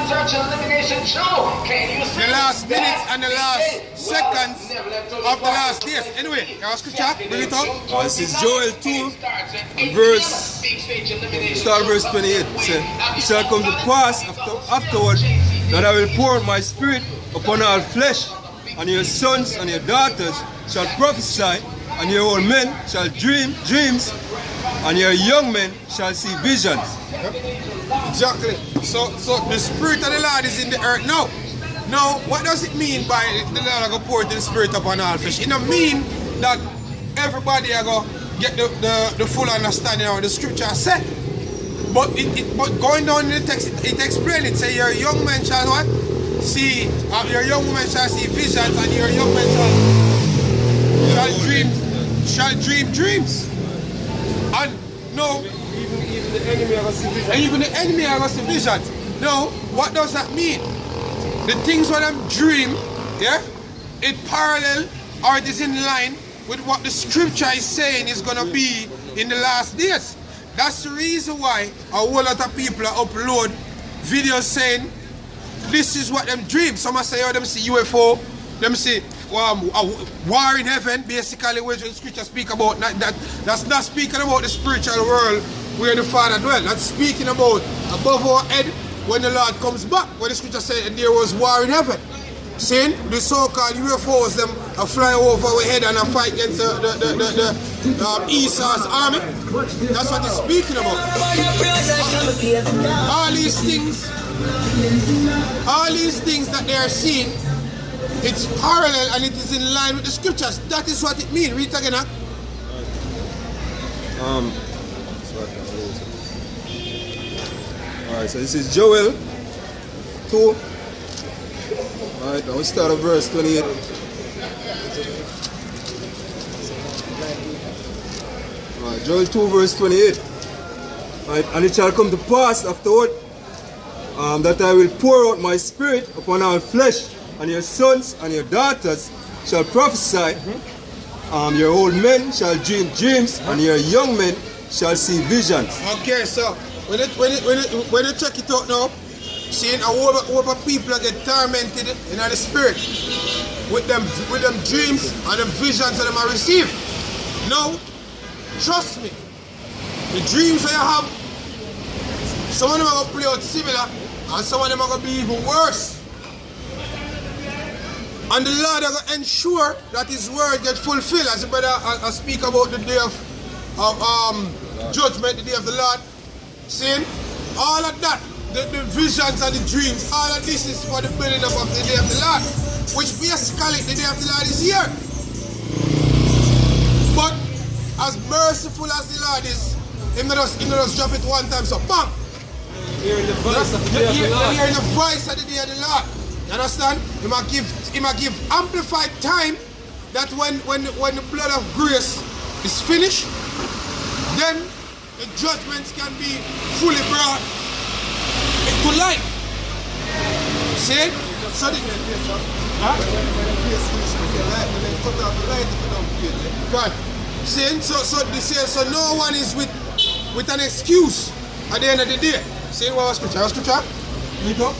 The last minutes and the last seconds of the last days. Anyway, your scripture, bring it up. This is Joel 2, start verse 28. It shall come to pass afterward that I will pour out my spirit upon all flesh, and your sons and your daughters shall prophesy, and your old men shall dream dreams, and your young men shall see visions. Exactly. So the spirit of the Lord is in the earth now. Now, what does it mean by the Lord will pour the spirit upon all flesh? It don't mean that everybody are going to get the full understanding of what the scripture said. But but going down in the text, it explains it. Say your young men shall what? See, your young women shall see visions, and your young men shall dream dreams. And no, even the enemy are going to see visions. No, what does that mean? The things when I'm dream, yeah, it parallel or it is in line with what the scripture is saying is going to be in the last days. That's the reason why a whole lot of people upload videos saying this is what them dream. Some say, oh, them see UFO, them see war in heaven, basically where the scripture speak about. That's not speaking about the spiritual world where the Father dwells. That's speaking about above our head when the Lord comes back, where the scripture said and there was war in heaven. Seeing the so-called UFOs, them fly over our head and fight against the Esau's army. That's what it's speaking about. All these things that they are seeing, it's parallel and it is in line with the scriptures. That is what it means. Read it again, huh? Alright, so this is Joel 2. Alright, now we start at verse 28. Alright, Joel 2 verse 28. Alright, and it shall come to pass afterward that I will pour out my spirit upon all flesh, and your sons and your daughters shall prophesy, your old men shall dream dreams, and your young men shall see visions. Okay, so when you check it out now, seeing a whole lot of people get tormented in the spirit with them dreams and them visions that they might receive. Now, trust me, the dreams that you have, some of them are going to play out similar and some of them are going to be even worse. And the Lord is going to ensure that His word gets fulfilled. As the brother I speak about the day of judgment, the day of the Lord. Seeing all of that, the visions and the dreams, all of this is for the building up of the day of the Lord, which basically the day of the Lord is here. But as merciful as the Lord is, He not just drop it one time, so bam! Hearing the voice of the day of the Lord. Hearing the voice of the day of the Lord. You understand? He might give amplified time that when the blood of grace is finished, then the judgments can be fully brought into light. See? So the God. See? So no one is with an excuse at the end of the day. See what was scripture? Scripture? You go.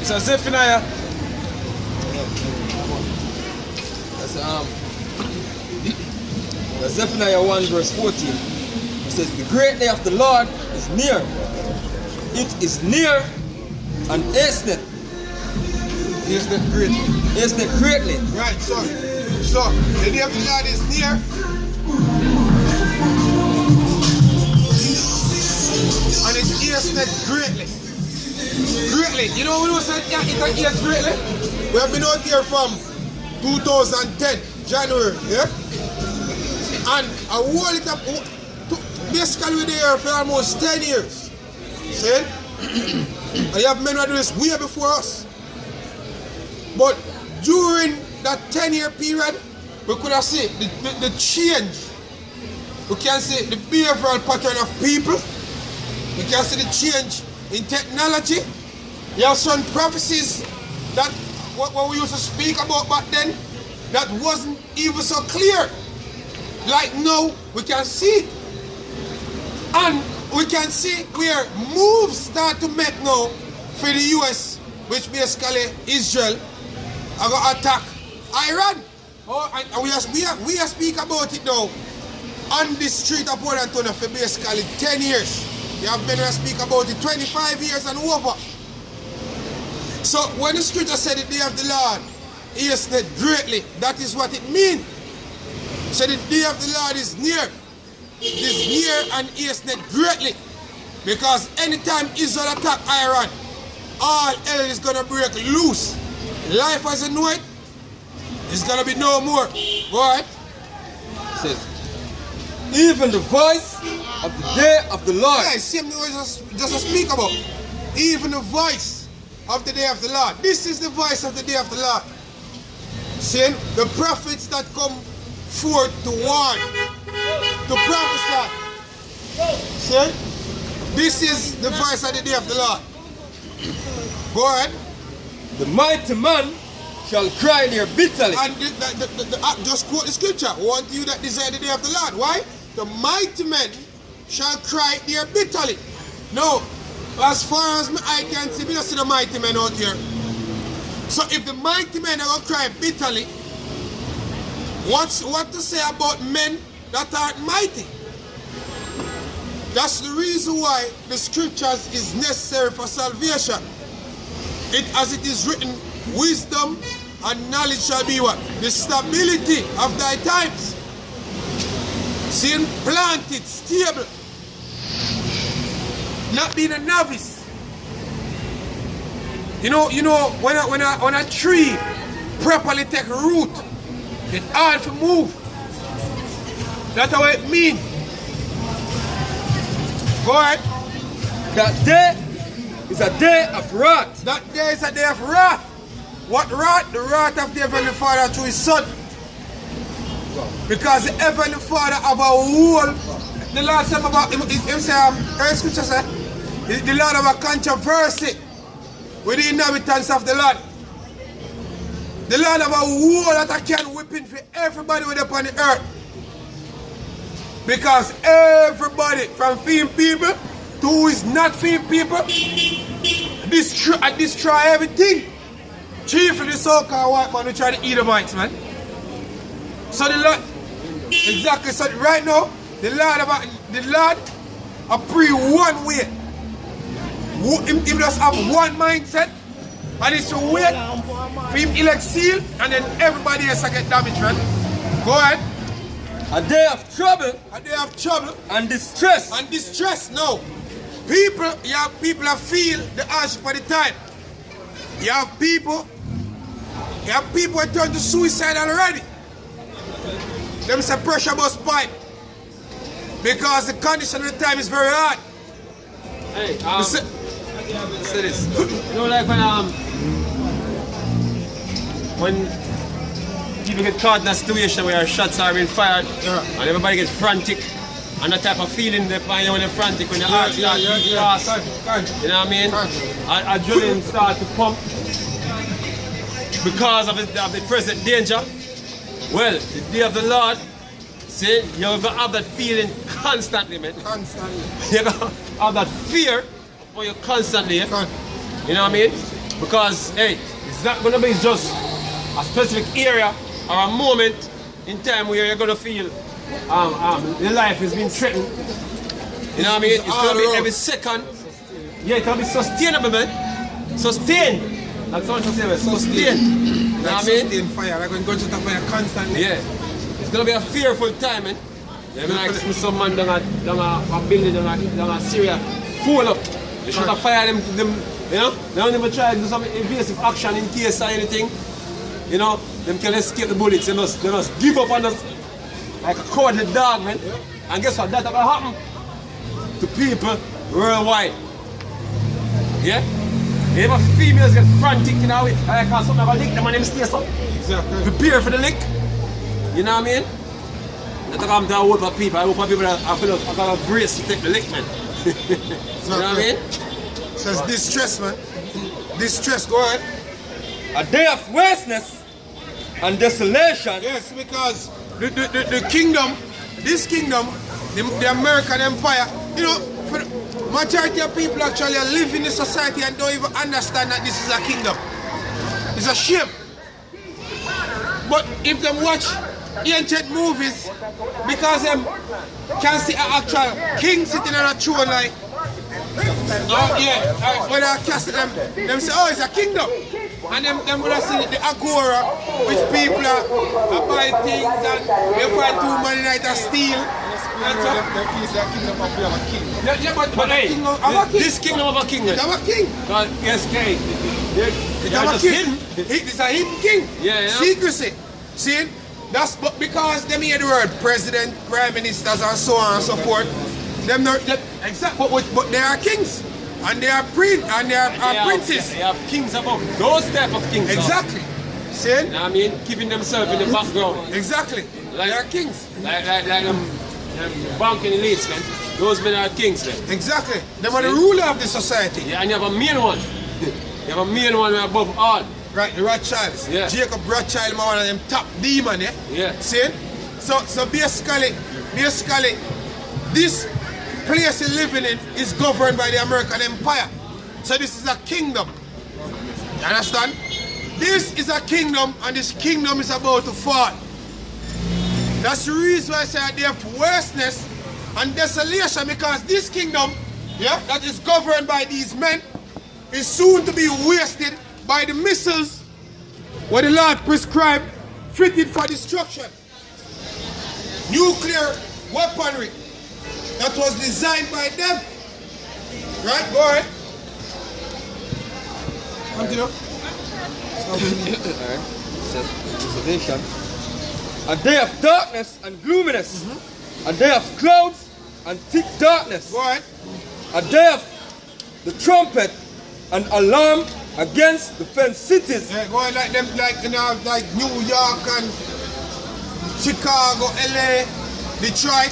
It's a Zephaniah. That's Zephaniah 1 verse 14. It says, the great day of the Lord is near. It is near and hasteneth. Hasteneth greatly. Hasteneth greatly. Right, so the day of the Lord is near. And it hasteneth greatly. Greatly. You know when we said it has greatly? We have been out here from 2010, January, yeah? And I whole it up, basically we're there for almost 10 years. See? And you have men who do this way before us. But during that 10-year period, we could have seen the change. We can see the behavioral pattern of people. We can see the change in technology. You have some prophecies that what we used to speak about back then that wasn't even so clear. Like now, we can see it. And we can see where moves start to make now for the US, which basically Israel, are going to attack Iran. Oh, and we are speak about it now on the street of Port Antonio for basically 10 years. You have been to speak about it 25 years and over. So when the scripture said the day of the Lord is greatly, that is what it means. So the day of the Lord is near. It is near and is greatly. Because anytime Israel attack Iran, all hell is going to break loose. Life as a know it is going to be no more. Go ahead. It says, even the voice of the day of the Lord. Yeah, same thing just to speak about. Even the voice of the day of the Lord. This is the voice of the day of the Lord. Saying the prophets that come forth to warn, to prophesy. See? This is the voice of the day of the Lord. Go ahead. The mighty man shall cry near bitterly. And just quote the scripture. Want you that desire the day of the Lord. Why? The mighty men shall cry near bitterly. Now, as far as I can see, we don't see the mighty men out here. So if the mighty men are going to cry bitterly, what to say about men that aren't mighty? That's the reason why the scriptures is necessary for salvation. As it is written, wisdom and knowledge shall be what? The stability of thy times. Seeing planted, stable. Not being a novice. You know, when a tree properly take root, it's hard to move. That's how it means. Go ahead. That day is a day of wrath. That day is a day of wrath. What wrath? The wrath of the Heavenly Father through His Son. Because the Heavenly Father have a whole, the Lord said about him say, scripture say, the Lord have a controversy with the inhabitants of the land. The Lord have a whole lot of can whipping for everybody with upon the earth. Because everybody, from feeding people to who is not feeding people, destroy everything. Chiefly the so-called white man who try to eat the mites, man. So the Lord, exactly, so right now, the Lord a pre one way. Him just have one mindset, and it's to wait for him elect seal, and then everybody else get damaged, man. Go ahead. A day of trouble. A day of trouble. And distress. And distress, no. People, you have people that feel the hardship of the time. You have people that turn to suicide already. Them say pressure bust pipe. Because the condition of the time is very hard. Hey, say this. You know, like when people get caught in a situation where shots are being fired and everybody gets frantic, and that type of feeling they find when they're frantic, when the heart starts to beat fast. You know what I mean? Adrenaline starts to pump because of the present danger. Well, the day of the Lord, see, you're gonna have that feeling constantly, man. Constantly. You're gonna have that fear for you constantly. You know what I mean? Because hey, it's not gonna be just a specific area or a moment in time where you're gonna feel your life is being threatened. You know what I mean? It's gonna be every second. Yeah, it's gonna be sustainable, man. Sustained. That's what I'm saying. Sustained. You know what I mean? Sustain fire. Like when going to the fire constantly. Yeah. It's gonna be a fearful time, man. You're gonna see some man down a building down a Syria full up. They should have fired them, you know? They don't even try to do some evasive action in case or anything. You know, them can escape the bullets. They just give up on us like a cowardly dog, man. And guess what? That's gonna happen to people worldwide. Yeah? Even females get frantic, you know, like something about lick them and them stay so. Exactly. Prepare for the lick. You know what I mean? That's what I'm doing with people. I hope people are gonna brace to take the lick, man. You know what I mean? So it's distress, man. Distress, go ahead. A day of wasteness and desolation. Yes, because the kingdom, this kingdom, the American empire, you know, for the majority of people actually live in the society and don't even understand that this is a kingdom. It's a shame. But if them watch ancient movies, because them can see an actual king sitting on a throne like, when I cast them say, oh, it's a kingdom. And them would have seen the agora, which people are buy things and they find too many night and steal. And so, but hey, this kingdom of a king. It's our king. Yes, king. It's our king. It's a hidden king. Yeah. Secrecy. See? That's but because them hear the word president, prime ministers, and so on and so forth. Them not exactly, but they are kings, and they are princes. They have kings above those type of kings. Exactly. See? You know what I mean? Keeping themselves in the background. Exactly. They are kings. Like them banking elites, man. Those men are kings, man. Exactly. They are the ruler of the society. Yeah, and you have a main one. You have a main one above all. Right, the Rothschilds. Yeah. Jacob Rothschild, one of them top demon, yeah? Yeah. See? So basically, this place you're living in is governed by the American Empire. So this is a kingdom. You understand? This is a kingdom, and this kingdom is about to fall. That's the reason why I say they have worseness and desolation, because this kingdom, yeah, that is governed by these men is soon to be wasted by the missiles where the Lord prescribed, fitted for destruction. Nuclear weaponry that was designed by them. Right, go ahead. Continue. Alright. A day of darkness and gloominess. A day of clouds and thick darkness. Go ahead. A day of the trumpet and alarm against the fenced cities. Yeah, go ahead, like them, like New York and Chicago, LA, Detroit.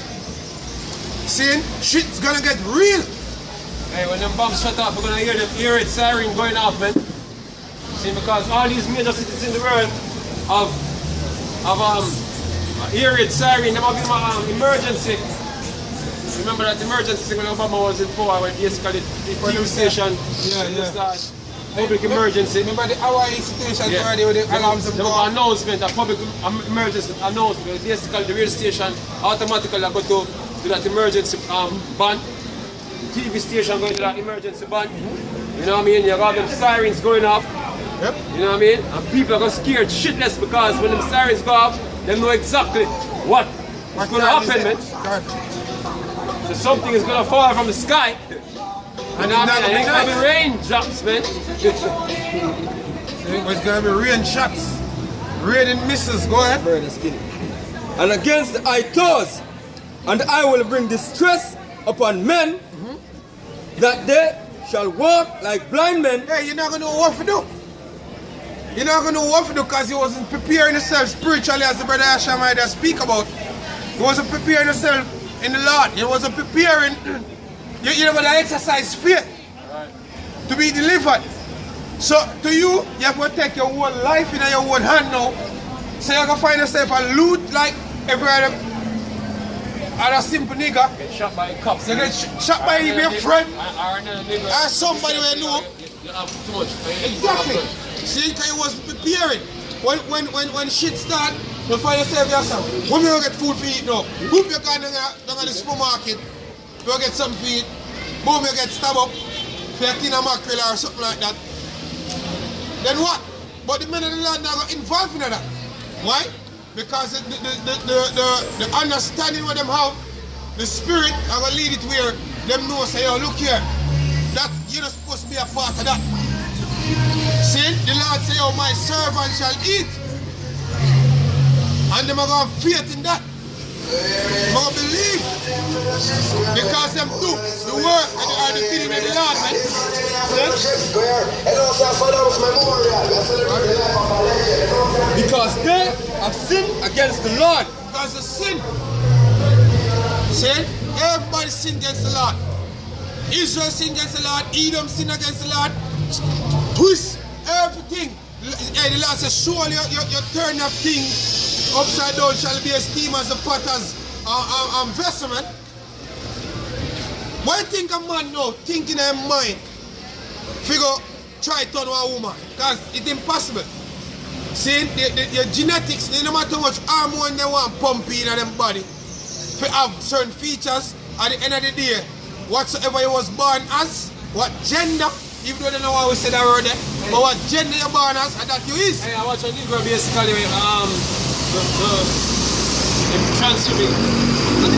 See, shit's gonna get real. Hey, when them bombs shut off, we're gonna hear it siren going off, man. See, because all these major cities in the world have hear it siren, they have emergency. Remember that emergency when Obama was in power, when basically the police station public emergency. Remember the Hawaii station where the alarms the announcement, a public emergency announcement. Basically the radio station automatically go to that emergency ban. The TV station going to that emergency ban. You know what I mean? You got them sirens going off. Yep. You know what I mean? And people are going scared shitless because when them sirens go off, they know exactly what's going to happen, man. So something is going to fall from the sky. And it's going to be raindrops, man. It's going to be rain shots. Rain and missiles. Go ahead. And against the Itos, and I will bring distress upon men, that they shall walk like blind men. Hey, you're not going to know what to do. You're not going to know what to do because he wasn't preparing himself spiritually, as the brother Hashamai speak about. He wasn't preparing himself in the Lord. He wasn't preparing. You never exercise faith to be delivered. So to you have to take your whole life in your own hand now. So you're going to find yourself a loot like every other simple nigga. Get shot by cops. You get shot by your friend or somebody we know. You have too much. Exactly. See, because you wasn't preparing. When shit start, you find yourself yourself. When you get food to eat now, boom, you go down to the supermarket, you get something to eat, boom, you get stabbed up for a tin of mackerel or something like that. Then what? But the men of the land now got involved in that. Why? Because the understanding what them have, the spirit are going to lead it where them know, say, yo, look here, that you're not supposed to be a part of that. See, the Lord say, oh, my servant shall eat. And them are going to faith in that. Them are going to believe. Because them do the work and they are the feeding of the Lord, man. Because they have sinned against the Lord. Because of sin. See, everybody sin against the Lord. Israel sin against the Lord. Edom sin against the Lord. Twist everything. The Lord says, surely your turn of things upside down shall be esteemed as the potter's vessel, man. Why think a man now think in their mind figure try turn a woman? Because it's impossible. See, your genetics, no matter how much hormone they want pump in them body, to have certain features at the end of the day, whatsoever you was born as, what gender, even though they know how we say that word there, but what gender you're born as, and that you is. Hey, I watch a Negro basically, the transcribing.